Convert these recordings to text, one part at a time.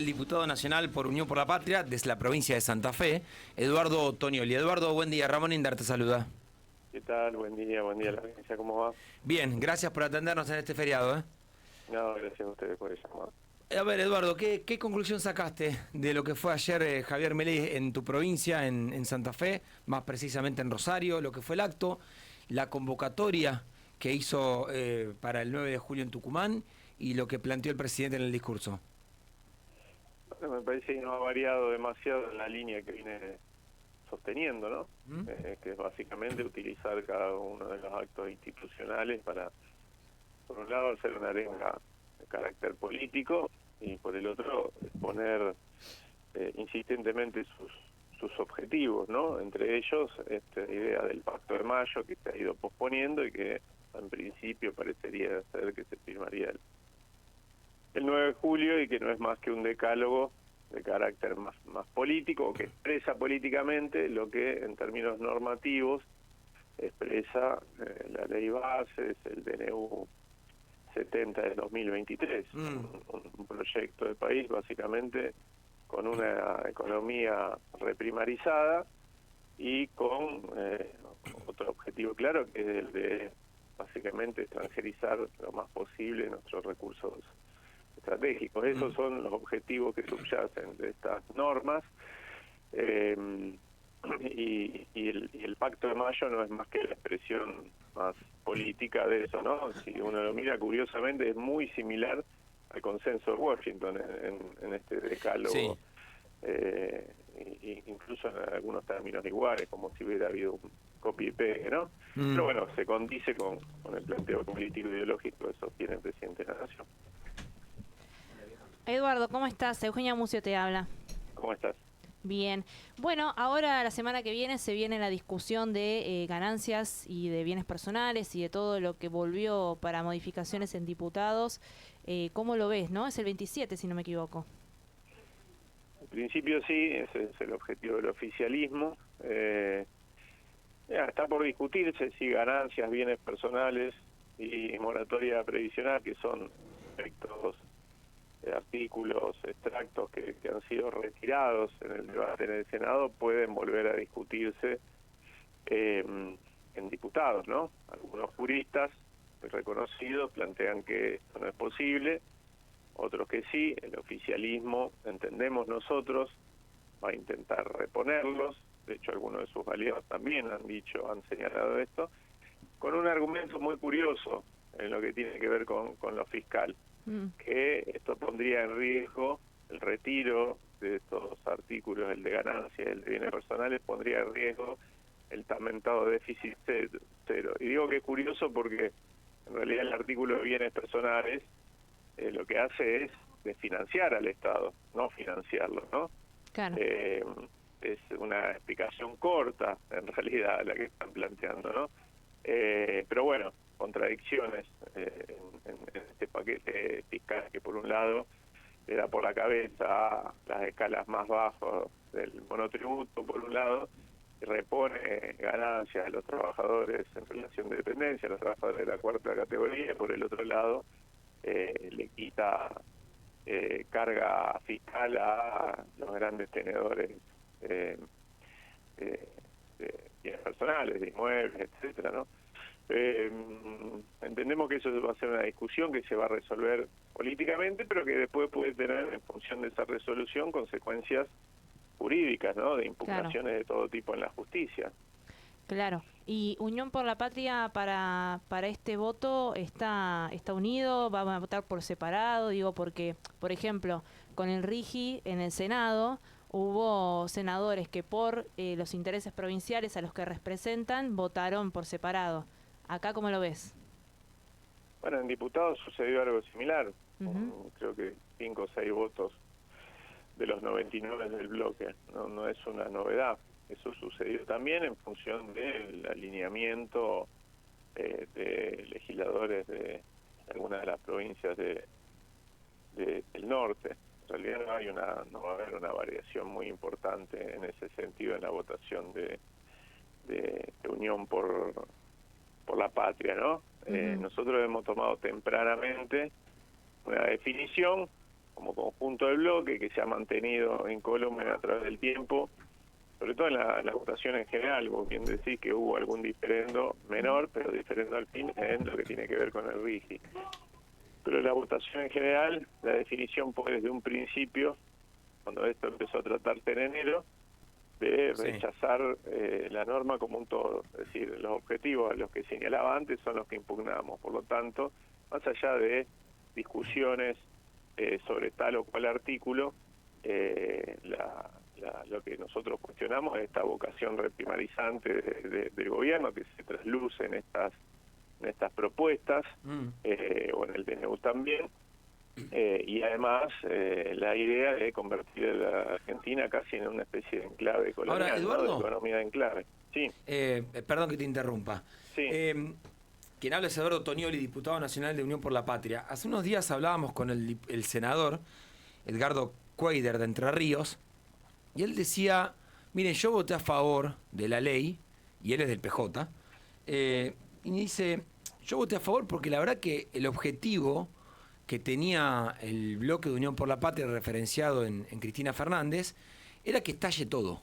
El diputado nacional por Unión por la Patria, desde la provincia de Santa Fe, Eduardo Tonioli. Eduardo, buen día. Ramón Indar te saluda. ¿Qué tal? Buen día, la audiencia, ¿cómo va? Bien, gracias por atendernos en este feriado. No, gracias a ustedes por el llamado. A ver, Eduardo, ¿qué conclusión sacaste de lo que fue ayer Javier Milei en tu provincia, en Santa Fe, más precisamente en Rosario, lo que fue el acto, la convocatoria que hizo para el 9 de julio en Tucumán y lo que planteó el presidente en el discurso? Bueno, me parece que no ha variado demasiado en la línea que viene sosteniendo, ¿no? ¿Mm? Que es básicamente utilizar cada uno de los actos institucionales para, por un lado, hacer una arenga de carácter político y por el otro, exponer insistentemente sus objetivos, ¿no? Entre ellos, esta idea del Pacto de Mayo que se ha ido posponiendo y que en principio parecería ser que se firmaría el 9 de julio y que no es más que un decálogo de carácter más político, que expresa políticamente lo que en términos normativos expresa la ley base, es el DNU 70 del 2023, un proyecto de país básicamente con una economía reprimarizada y con otro objetivo claro, que es el de básicamente extranjerizar lo más posible nuestros recursos estratégicos. Esos son los objetivos que subyacen de estas normas, y el Pacto de Mayo no es más que la expresión más política de eso, ¿no? Si uno lo mira, curiosamente es muy similar al consenso de Washington en este decálogo, Sí. incluso en algunos términos iguales, como si hubiera habido un copy y pegue, ¿no? Mm. Pero bueno, se condice con el planteo político e ideológico que sostiene el presidente de la Nación. Eduardo, ¿cómo estás? Eugenia Mucio te habla. ¿Cómo estás? Bien. Bueno, ahora la semana que viene se viene la discusión de ganancias y de bienes personales y de todo lo que volvió para modificaciones en diputados. ¿Cómo lo ves, no? Es el 27, si no me equivoco. En principio sí, ese es el objetivo del oficialismo. Está por discutirse si ganancias, bienes personales y moratoria previsional, que son aspectos, artículos, extractos que han sido retirados en el debate en el Senado, pueden volver a discutirse en diputados, ¿no? Algunos juristas muy reconocidos plantean que esto no es posible, otros que sí. El oficialismo, entendemos nosotros, va a intentar reponerlos. De hecho, algunos de sus aliados también han señalado esto, con un argumento muy curioso en lo que tiene que ver con lo fiscal, que esto pondría en riesgo el retiro de estos artículos, el de ganancias, el de bienes personales, pondría en riesgo el tan mentado déficit cero. Y digo que es curioso porque en realidad el artículo de bienes personales lo que hace es desfinanciar al Estado, no financiarlo, ¿no? Claro. Es una explicación corta, en realidad, la que están planteando, ¿no? Pero bueno, contradicciones en este paquete fiscal que por un lado le da por la cabeza las escalas más bajas del monotributo, por un lado, y repone ganancias a los trabajadores en relación de dependencia, a los trabajadores de la cuarta categoría, y por el otro lado le quita carga fiscal a los grandes tenedores de bienes personales, de inmuebles, etcétera, ¿no? Entendemos que eso va a ser una discusión que se va a resolver políticamente, pero que después puede tener, en función de esa resolución, consecuencias jurídicas, ¿no? De impugnaciones de todo tipo en la justicia. Claro. ¿Y Unión por la Patria para este voto está unido? ¿Va a votar por separado? Digo, porque, por ejemplo, con el RIGI en el Senado hubo senadores que por los intereses provinciales a los que representan votaron por separado. ¿Acá cómo lo ves? Bueno, en diputados sucedió algo similar. Creo que 5 o 6 votos de los 99 del bloque. No es una novedad. Eso sucedió también en función del alineamiento de legisladores de algunas de las provincias del norte. En realidad no va a haber una variación muy importante en ese sentido en la votación de Unión por la Patria, ¿no? Nosotros hemos tomado tempranamente una definición como conjunto del bloque, que se ha mantenido incólume a través del tiempo, sobre todo en la votación en general. Vos bien decís que hubo algún diferendo menor, pero diferendo al fin en lo que tiene que ver con el RIGI. Pero en la votación en general, la definición fue desde un principio, cuando esto empezó a tratarse en enero, de rechazar la norma como un todo. Es decir, los objetivos a los que señalaba antes son los que impugnamos. Por lo tanto, más allá de discusiones sobre tal o cual artículo, lo que nosotros cuestionamos es esta vocación reprimarizante del gobierno que se trasluce en estas propuestas, o en el DNU también, y además la idea de convertir a la Argentina casi en una especie de enclave colonial. Ahora, Eduardo, ¿no? De economía de enclave. Sí. Perdón que te interrumpa. Sí. Quien habla es Eduardo Tonioli, diputado nacional de Unión por la Patria. Hace unos días hablábamos con el senador Edgardo Cuéllar de Entre Ríos, y él decía, miren, yo voté a favor de la ley, y él es del PJ, y dice, yo voté a favor porque la verdad que el objetivo que tenía el bloque de Unión por la Patria referenciado en Cristina Fernández era que estalle todo.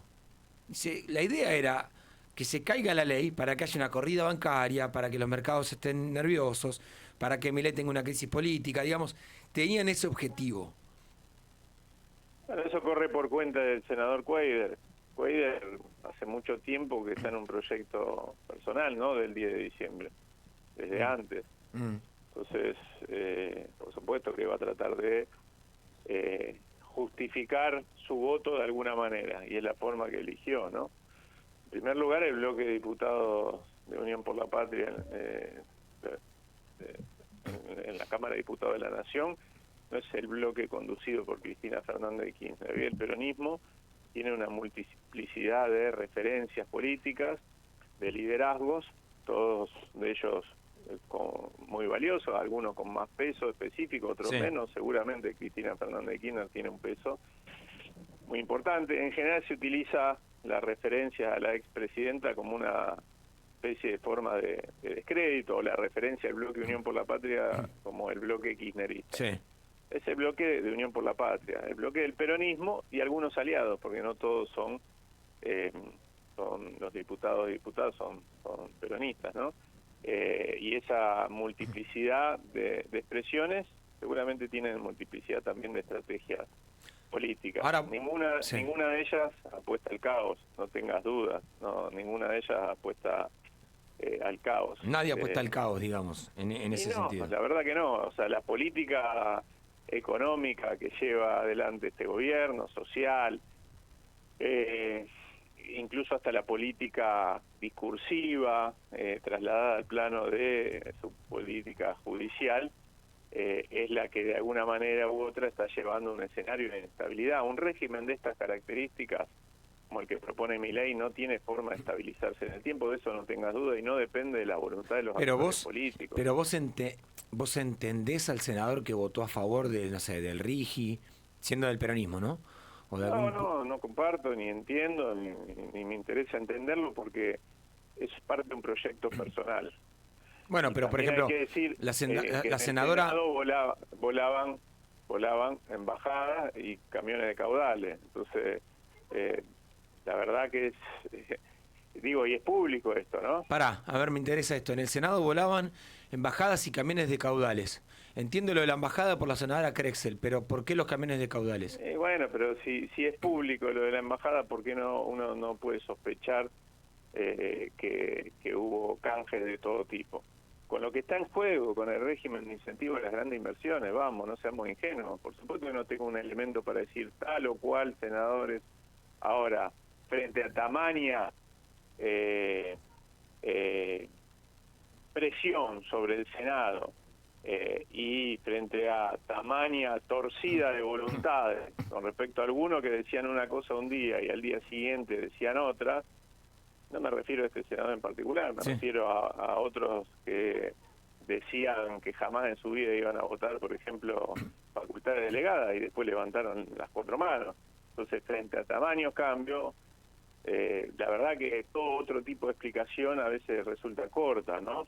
Dice, la idea era que se caiga la ley para que haya una corrida bancaria, para que los mercados estén nerviosos, para que Milei tenga una crisis política, digamos, tenían ese objetivo. Bueno, eso corre por cuenta del senador Cuéllar. Cuéllar hace mucho tiempo que está en un proyecto personal, ¿no? Del 10 de diciembre, desde antes. Entonces, por supuesto que va a tratar de justificar su voto de alguna manera, y es la forma que eligió, ¿no? En primer lugar, el bloque de diputados de Unión por la Patria en la Cámara de Diputados de la Nación no es el bloque conducido por Cristina Fernández de Kirchner. El peronismo tiene una multiplicidad de referencias políticas, de liderazgos, todos de ellos muy valiosos, algunos con más peso específico, otros menos. Seguramente Cristina Fernández de Kirchner tiene un peso muy importante. En general se utiliza la referencia a la expresidenta como una especie de forma de descrédito, o la referencia al bloque Unión por la Patria como el bloque kirchnerista. Sí. Es el bloque de Unión por la Patria, el bloque del peronismo y algunos aliados, porque no todos son los diputados y diputadas son peronistas, ¿no? Y esa multiplicidad de expresiones seguramente tienen multiplicidad también de estrategias políticas. Ahora, ninguna de ellas apuesta al caos, no tengas dudas, no, ninguna de ellas apuesta al caos. Nadie apuesta al caos, digamos, en ese sentido. La verdad que no. O sea, la política económica que lleva adelante este gobierno, social, incluso hasta la política discursiva, trasladada al plano de su política judicial, es la que de alguna manera u otra está llevando un escenario de inestabilidad. Un régimen de estas características, como el que propone Milei, no tiene forma de estabilizarse en el tiempo, de eso no tengas duda, y no depende de la voluntad de los actores políticos. Pero vos entendés al senador que votó a favor de, no sé, del RIGI, siendo del peronismo, ¿no? O de no comparto, ni entiendo, ni me interesa entenderlo, porque es parte de un proyecto personal. Bueno, pero por ejemplo, la senadora... Volaban embajadas y camiones de caudales. Entonces, la verdad que es... digo, y es público esto, ¿no? Pará, a ver, me interesa esto. En el Senado volaban embajadas y camiones de caudales. Entiendo lo de la embajada por la senadora Krexel, pero ¿por qué los camiones de caudales? Bueno, pero si es público lo de la embajada, ¿por qué uno no puede sospechar que hubo canjes de todo tipo? Con lo que está en juego, con el régimen de incentivo de las grandes inversiones, vamos, no seamos ingenuos. Por supuesto que no tengo un elemento para decir tal o cual senadores. Ahora, frente a tamaña presión sobre el Senado y frente a tamaña torcida de voluntades con respecto a algunos que decían una cosa un día y al día siguiente decían otra, no me refiero a este senador en particular, me refiero a otros que decían que jamás en su vida iban a votar, por ejemplo, facultades delegadas, y después levantaron las 4 manos. Entonces, frente a tamaños cambios, la verdad que todo otro tipo de explicación a veces resulta corta, ¿no?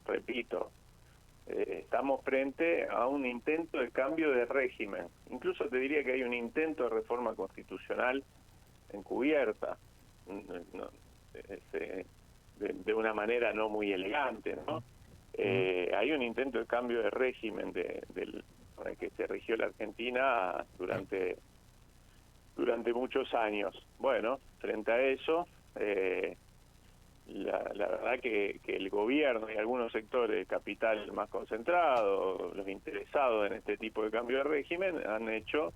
Repito, estamos frente a un intento de cambio de régimen. Incluso te diría que hay un intento de reforma constitucional encubierta, de una manera no muy elegante, ¿no? Hay un intento de cambio de régimen con el que se rigió la Argentina durante muchos años. Bueno, frente a eso, la verdad que el gobierno y algunos sectores de capital más concentrados, los interesados en este tipo de cambio de régimen, han hecho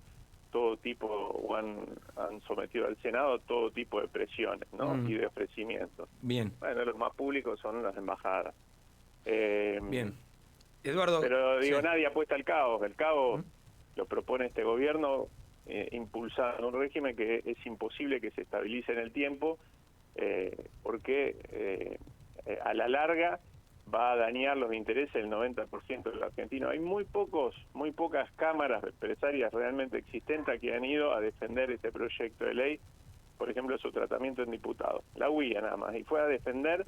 todo tipo, o han sometido al Senado todo tipo de presiones, ¿no? Y de ofrecimientos. Bien. Bueno, los más públicos son las embajadas. Bien. Eduardo. Pero digo, sí. nadie apuesta al caos. El caos lo propone este gobierno, impulsando un régimen que es imposible que se estabilice en el tiempo, porque a la larga va a dañar los intereses del 90% de los argentinos. Hay muy pocas cámaras empresarias realmente existentes que han ido a defender este proyecto de ley, por ejemplo, su tratamiento en diputados. La UIA nada más, y fue a defender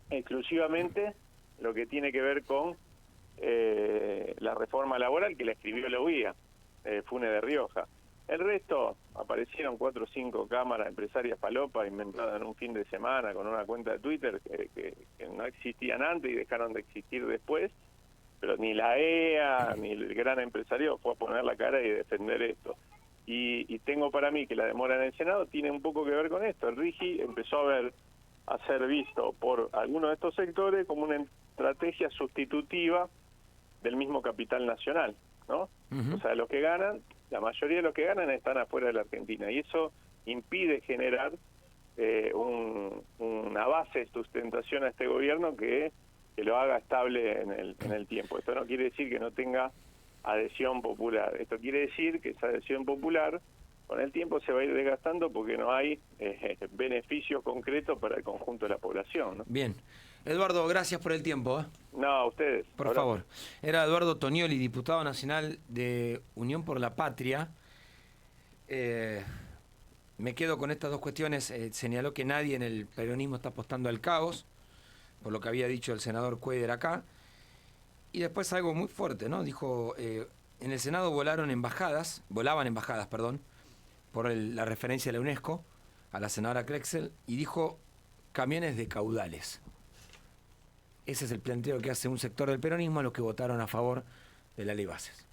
exclusivamente lo que tiene que ver con la reforma laboral que la escribió la UIA, Fune de Rioja. El resto, aparecieron 4 o 5 cámaras empresarias falopas inventadas en un fin de semana con una cuenta de Twitter que no existían antes y dejaron de existir después, pero ni la EA ni el gran empresario fue a poner la cara y defender esto. Y tengo para mí que la demora en el Senado tiene un poco que ver con esto. El RIGI empezó a ser visto por algunos de estos sectores como una estrategia sustitutiva del mismo capital nacional, ¿no? O sea, los que ganan, la mayoría de los que ganan están afuera de la Argentina, y eso impide generar una base de sustentación a este gobierno que lo haga estable en el tiempo. Esto no quiere decir que no tenga adhesión popular, esto quiere decir que esa adhesión popular con el tiempo se va a ir desgastando porque no hay beneficios concretos para el conjunto de la población, ¿no? Bien. Eduardo, gracias por el tiempo. No, a ustedes. Por favor. Era Eduardo Tonioli, diputado nacional de Unión por la Patria. Me quedo con estas dos cuestiones. Señaló que nadie en el peronismo está apostando al caos, por lo que había dicho el senador Cuéllar acá. Y después algo muy fuerte, ¿no? Dijo, en el Senado volaban embajadas, por la referencia de la UNESCO, a la senadora Krexel, y dijo camiones de caudales. Ese es el planteo que hace un sector del peronismo a los que votaron a favor de la ley Bases.